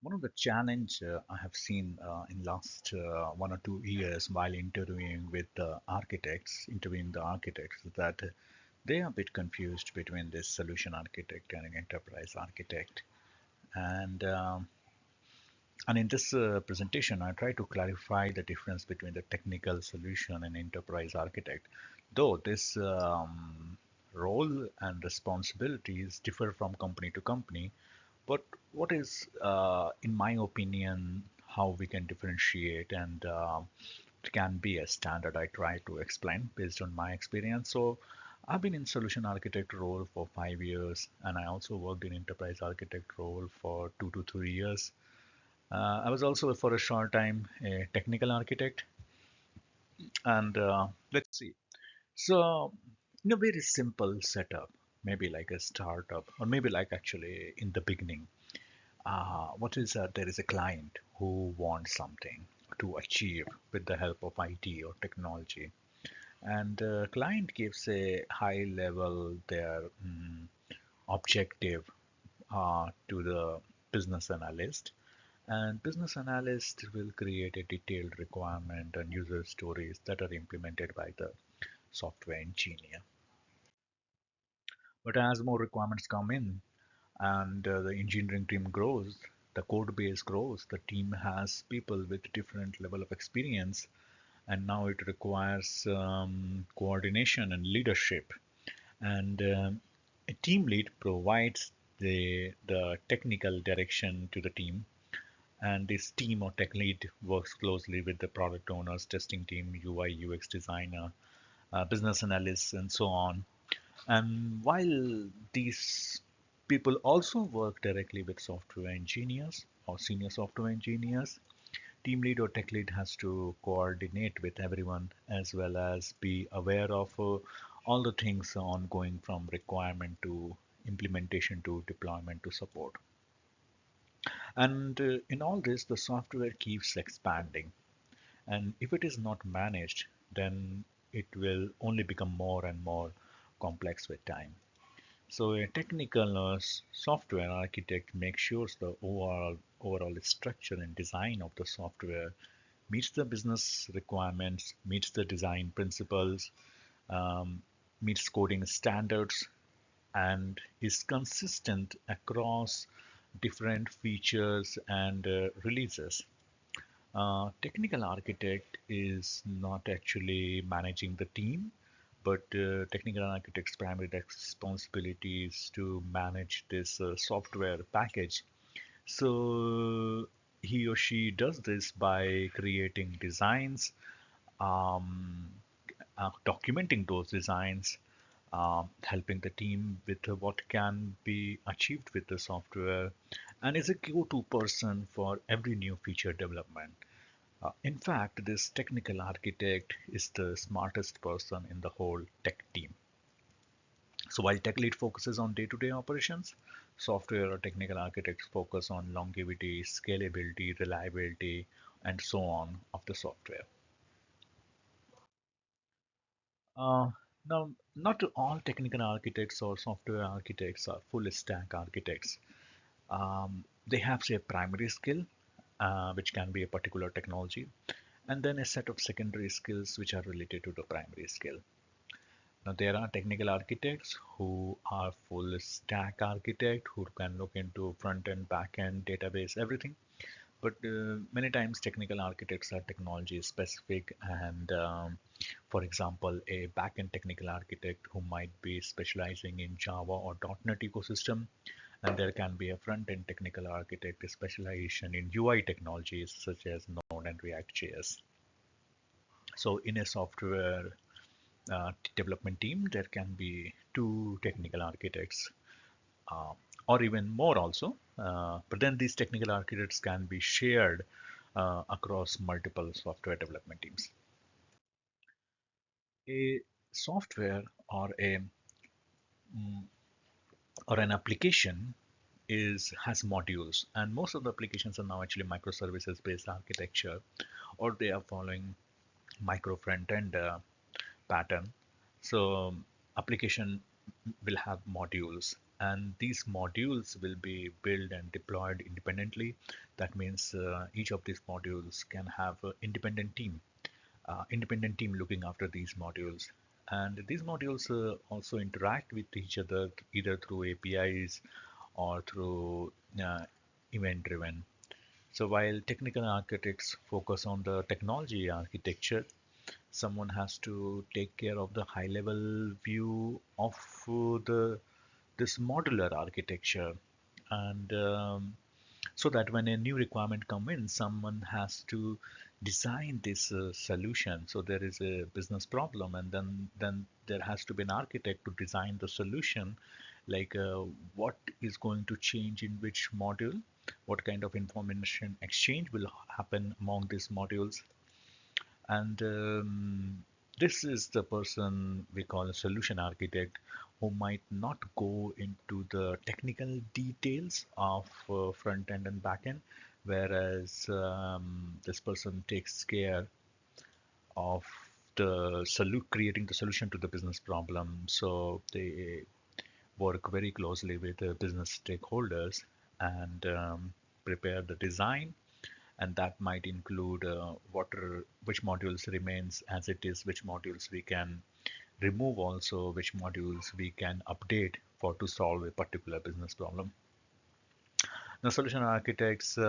One of the challenge I have seen in last 1 or 2 years while interviewing the architects, is that they are a bit confused between this solution architect and an enterprise architect. And in this presentation, I try to clarify the difference between the technical solution and enterprise architect. Though this role and responsibilities differ from company to company, but what is, in my opinion, how we can differentiate and it can be a standard I try to explain based on my experience. So I've been in solution architect role for 5 years, and I also worked in enterprise architect role for 2 to 3 years. I was also for a short time a technical architect, and let's see. So in a very simple setup, maybe like a startup, or maybe like actually in the beginning, what is there is a client who wants something to achieve with the help of IT or technology, and the client gives a high level their objective to the business analyst, and business analyst will create a detailed requirement and user stories that are implemented by the software engineer. But as more requirements come in, and the engineering team grows, the code base grows, the team has people with different level of experience, and now it requires coordination and leadership. And a team lead provides the technical direction to the team, and this team or tech lead works closely with the product owners, testing team, UI, UX designer, business analysts, and so on. And while these people also work directly with software engineers or senior software engineers, team lead or tech lead has to coordinate with everyone as well as be aware of all the things ongoing from requirement to implementation to deployment to support. And in all this, the software keeps expanding. And if it is not managed, then it will only become more and more complex with time. So a technical software architect makes sure the overall structure and design of the software meets the business requirements, meets the design principles, um, meets coding standards, and is consistent across different features and releases. Technical architect is not actually managing the team, but technical architect's primary responsibility is to manage this software package. So he or she does this by creating designs, um, documenting those designs, helping the team with what can be achieved with the software, and is a go-to person for every new feature development. In fact, this technical architect is the smartest person in the whole tech team. So while tech lead focuses on day-to-day operations, software or technical architects focus on longevity, scalability, reliability, and so on of the software. Uh, Now, not all technical architects or software architects are full stack architects. They have, say, a primary skill, which can be a particular technology, and then a set of secondary skills which are related to the primary skill. Now, there are technical architects who are full stack architect who can look into front end, back end, database, everything. But many times technical architects are technology specific, and for example, a back-end technical architect who might be specializing in Java or .NET ecosystem, and there can be a front-end technical architect specialization in UI technologies such as Node and React.js. So in a software development team, there can be two technical architects, uh, or even more also. But then these technical architects can be shared across multiple software development teams. A software or a mm, or an application is has modules, and most of the applications are now actually microservices based architecture, or they are following micro front end pattern. So application will have modules, and these modules will be built and deployed independently. That means each of these modules can have an independent team looking after these modules. And these modules also interact with each other either through APIs or through event driven. So while technical architects focus on the technology architecture, someone has to take care of the high level view of the this modular architecture. And so that when a new requirement come in, someone has to design this solution. So there is a business problem, and then there has to be an architect to design the solution, like what is going to change in which module, what kind of information exchange will happen among these modules. And this is the person we call a solution architect, who might not go into the technical details of front end and back end, whereas this person takes care of creating the solution to the business problem. So they work very closely with the business stakeholders and prepare the design, and that might include which modules remains as it is, which modules we can remove, also which modules we can update for to solve a particular business problem. Now, solution architects, they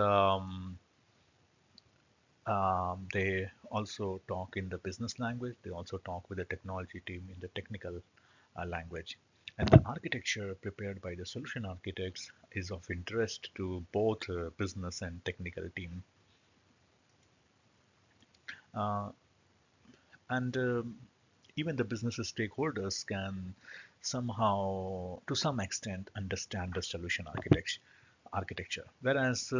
also talk in the business language. They also talk with the technology team in the technical language. And the architecture prepared by the solution architects is of interest to both business and technical team. Uh, and even the business stakeholders can somehow, to some extent, understand the solution architecture, whereas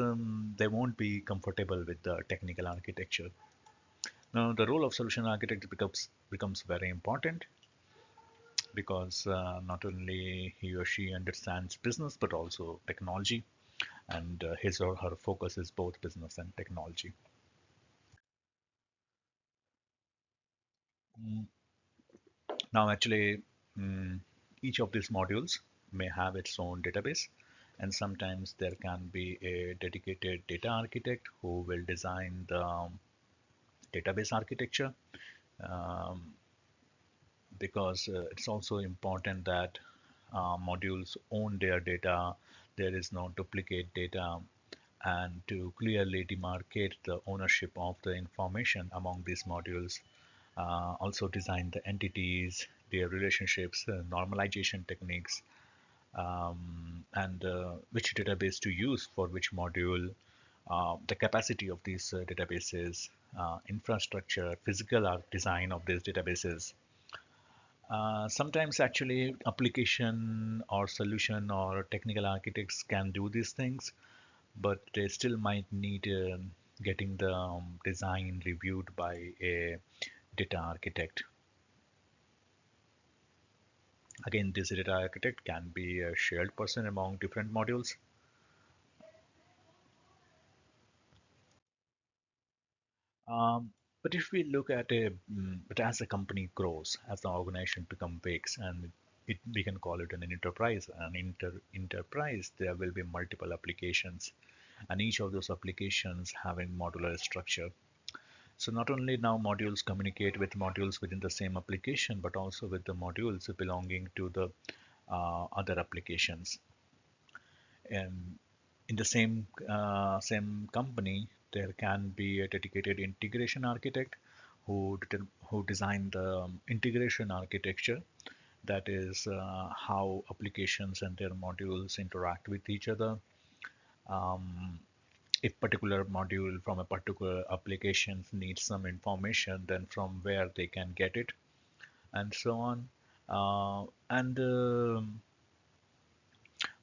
they won't be comfortable with the technical architecture. Now, the role of solution architect becomes very important because not only he or she understands business but also technology, and his or her focus is both business and technology. Mm, Now, actually, mm, each of these modules may have its own database, and sometimes there can be a dedicated data architect who will design the database architecture, um, because it's also important that modules own their data, there is no duplicate data, and to clearly demarcate the ownership of the information among these modules. Also design the entities, their relationships, normalization techniques, and which database to use for which module, the capacity of these databases, infrastructure, physical design of these databases. Sometimes actually application or solution or technical architects can do these things, but they still might need getting the design reviewed by a data architect. Again, this data architect can be a shared person among different modules. Um, but if we look at but as the company grows, as the organization becomes big, and we can call it an enterprise. An enterprise, there will be multiple applications, and each of those applications having modular structure. So not only now modules communicate with modules within the same application, but also with the modules belonging to the other applications. And in the same company, there can be a dedicated integration architect who designed the integration architecture. That is how applications and their modules interact with each other. Um, if particular module from a particular application needs some information, then from where they can get it, and so on. And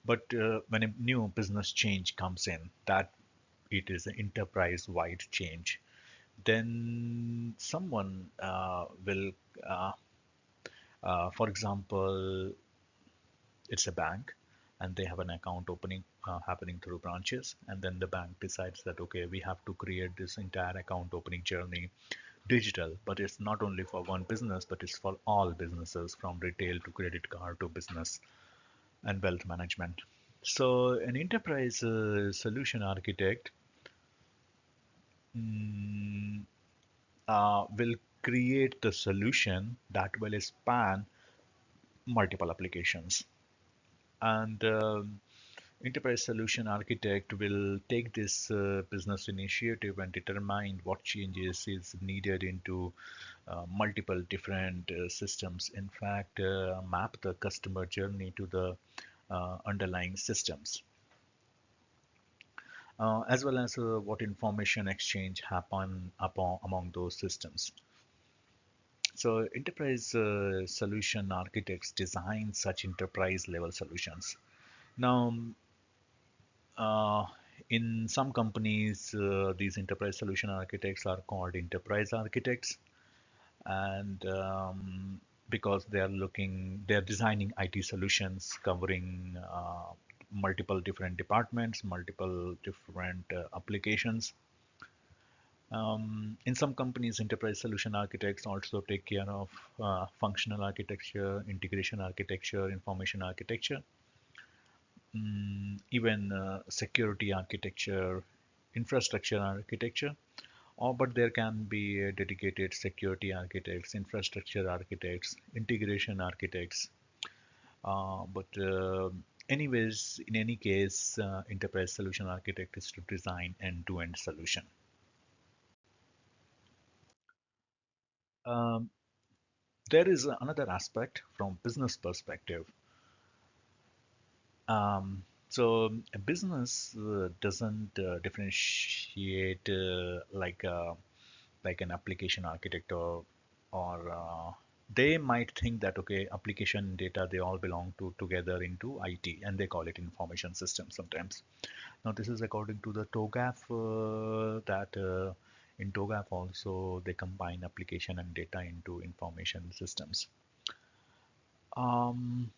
But when a new business change comes in, that it is an enterprise-wide change, then someone will, uh, for example, it's a bank, and they have an account opening happening through branches, and then the bank decides that okay, we have to create this entire account opening journey digital, but it's not only for one business, but it's for all businesses from retail to credit card to business. and wealth management. So, an enterprise solution architect mm, will create the solution that will span multiple applications. And enterprise solution architect will take this business initiative and determine what changes is needed into multiple different systems. In fact, map the customer journey to the underlying systems, as well as what information exchange happen upon among those systems. So enterprise solution architects design such enterprise level solutions. Now, uh, in some companies, these enterprise solution architects are called enterprise architects, and because they're designing IT solutions covering multiple different departments, multiple different applications. In some companies, enterprise solution architects also take care of functional architecture, integration architecture, information architecture, even security architecture, infrastructure architecture. Or, but there can be dedicated security architects, infrastructure architects, integration architects. But anyways, in any case, enterprise solution architect is to design end-to-end solution. Um, there is another aspect from business perspective. So a business doesn't differentiate like an application architect or they might think that okay, application data they all belong to together into IT and they call it information system sometimes. Now this is according to the TOGAF that in TOGAF also they combine application and data into information systems. Um,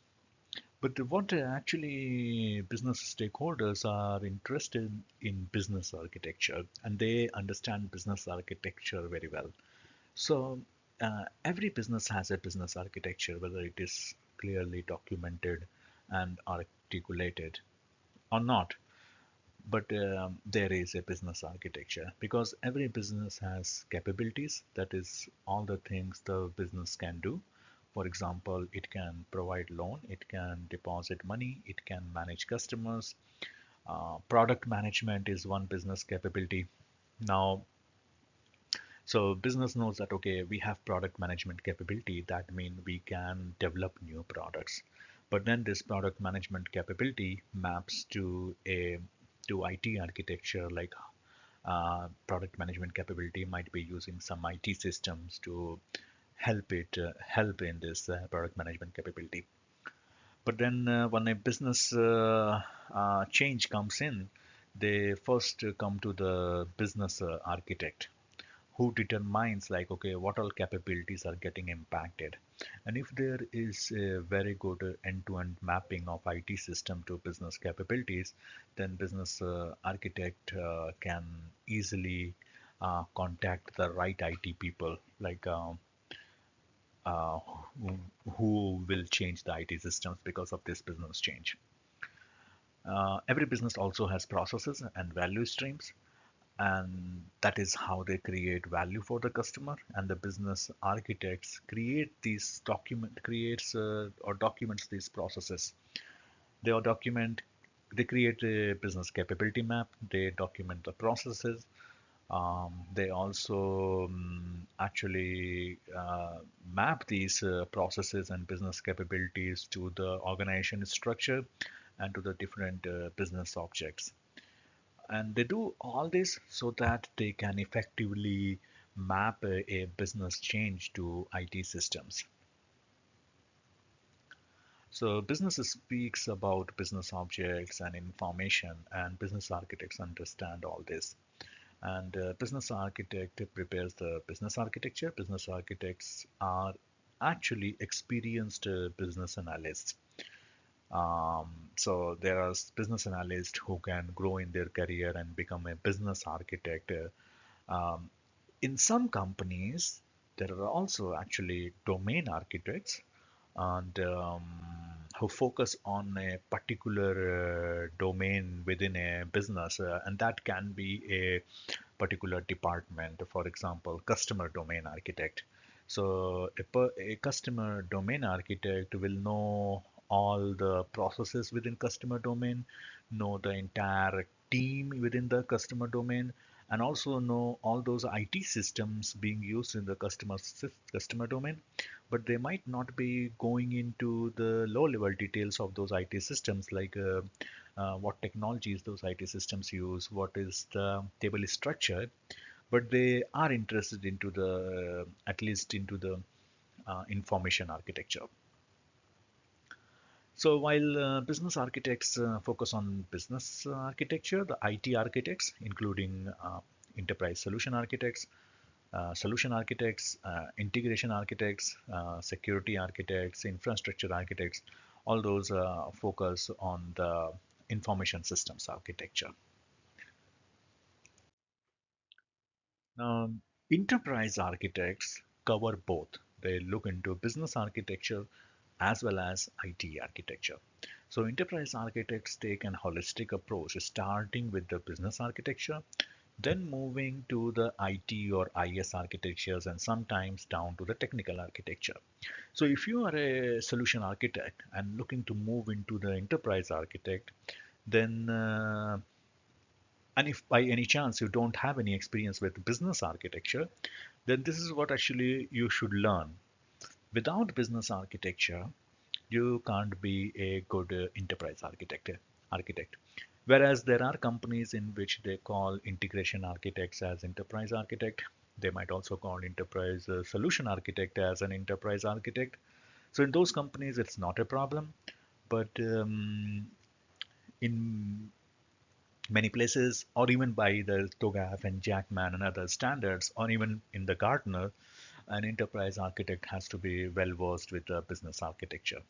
but what actually business stakeholders are interested in business architecture and they understand business architecture very well. So every business has a business architecture, whether it is clearly documented and articulated or not. But there is a business architecture because every business has capabilities. That is all the things the business can do. For example, it can provide loan, it can deposit money, it can manage customers. Product management is one business capability. Now, so business knows that okay, we have product management capability. That means we can develop new products. But then this product management capability maps to IT architecture, like product management capability might be using some IT systems to help in this product management capability. But then when a business change comes in, they first come to the business architect who determines like okay what all capabilities are getting impacted, and if there is a very good end-to-end mapping of IT system to business capabilities, then business architect can easily contact the right IT people like uh, who, who will change the IT systems because of this business change. Every business also has processes and value streams, and that is how they create value for the customer, and the business architects creates or documents these processes. They create a business capability map, they document the processes. They also actually map these processes and business capabilities to the organization structure and to the different business objects, and they do all this so that they can effectively map a business change to IT systems. So business speaks about business objects and information, and business architects understand all this. And business architect prepares the business architecture. Business architects are actually experienced business analysts. So there are business analysts who can grow in their career and become a business architect. Um, in some companies, there are also actually domain architects and who focus on a particular domain within a business, and that can be a particular department, for example, customer domain architect. So a customer domain architect will know all the processes within customer domain, know the entire team within the customer domain, and also know all those IT systems being used in the customer domain. But they might not be going into the low level details of those IT systems, like what technologies those IT systems use, what is the table structure, but they are interested into the at least into the information architecture. So while business architects focus on business architecture, the IT architects, including enterprise solution architects, integration architects, security architects, infrastructure architects, all those focus on the information systems architecture. Um, Enterprise architects cover both. They look into business architecture as well as IT architecture. So enterprise architects take an holistic approach, starting with the business architecture, then moving to the IT or IS architectures, and sometimes down to the technical architecture. So if you are a solution architect and looking to move into the enterprise architect, then and if by any chance you don't have any experience with business architecture, then this is what actually you should learn. Without business architecture, you can't be a good enterprise architect. Whereas there are companies in which they call integration architects as enterprise architect. They might also call enterprise solution architect as an enterprise architect. So in those companies, it's not a problem. But in many places, or even by the TOGAF and Jackman and other standards, or even in the Gartner, an enterprise architect has to be well versed with the business architecture.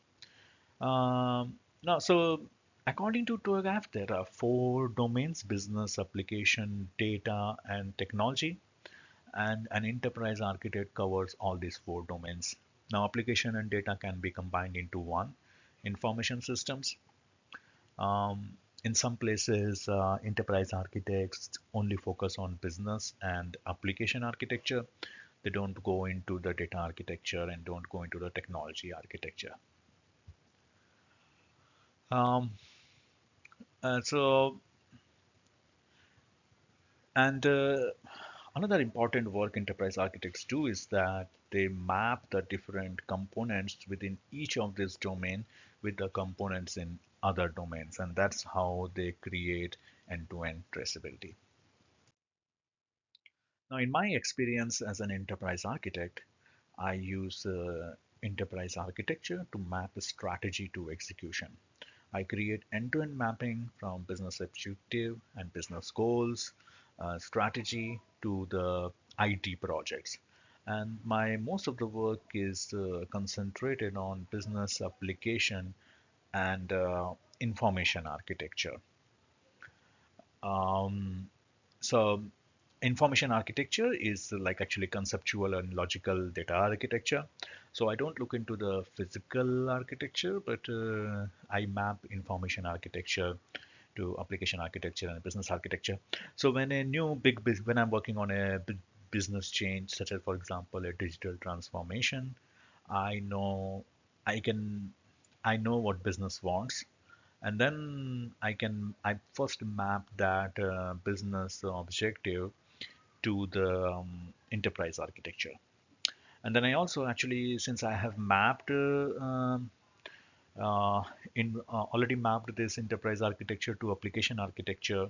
Now, so according to TOGAF, there are four domains: business, application, data, and technology. And an enterprise architect covers all these four domains. Now, application and data can be combined into one: information systems. In some places, enterprise architects only focus on business and application architecture. They don't go into the data architecture and don't go into the technology architecture. Um, so, and Another important work enterprise architects do is that they map the different components within each of this domain with the components in other domains, and that's how they create end-to-end traceability. Now, in my experience as an enterprise architect, I use enterprise architecture to map a strategy to execution. I create end-to-end mapping from business objective and business goals, strategy to the IT projects. And my most of the work is concentrated on business application and information architecture. Um, so information architecture is like actually conceptual and logical data architecture. So I don't look into the physical architecture, but I map information architecture to application architecture and business architecture. So when I'm working on a big business change, such as for example a digital transformation, I know I can I know what business wants, and then I first map that business objective to the enterprise architecture. And then I also actually, since I have mapped uh, in already mapped this enterprise architecture to application architecture,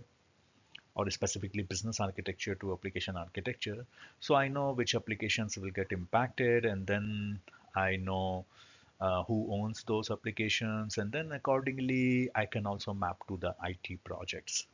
or specifically business architecture to application architecture, so I know which applications will get impacted, and then I know who owns those applications, and then accordingly I can also map to the IT projects.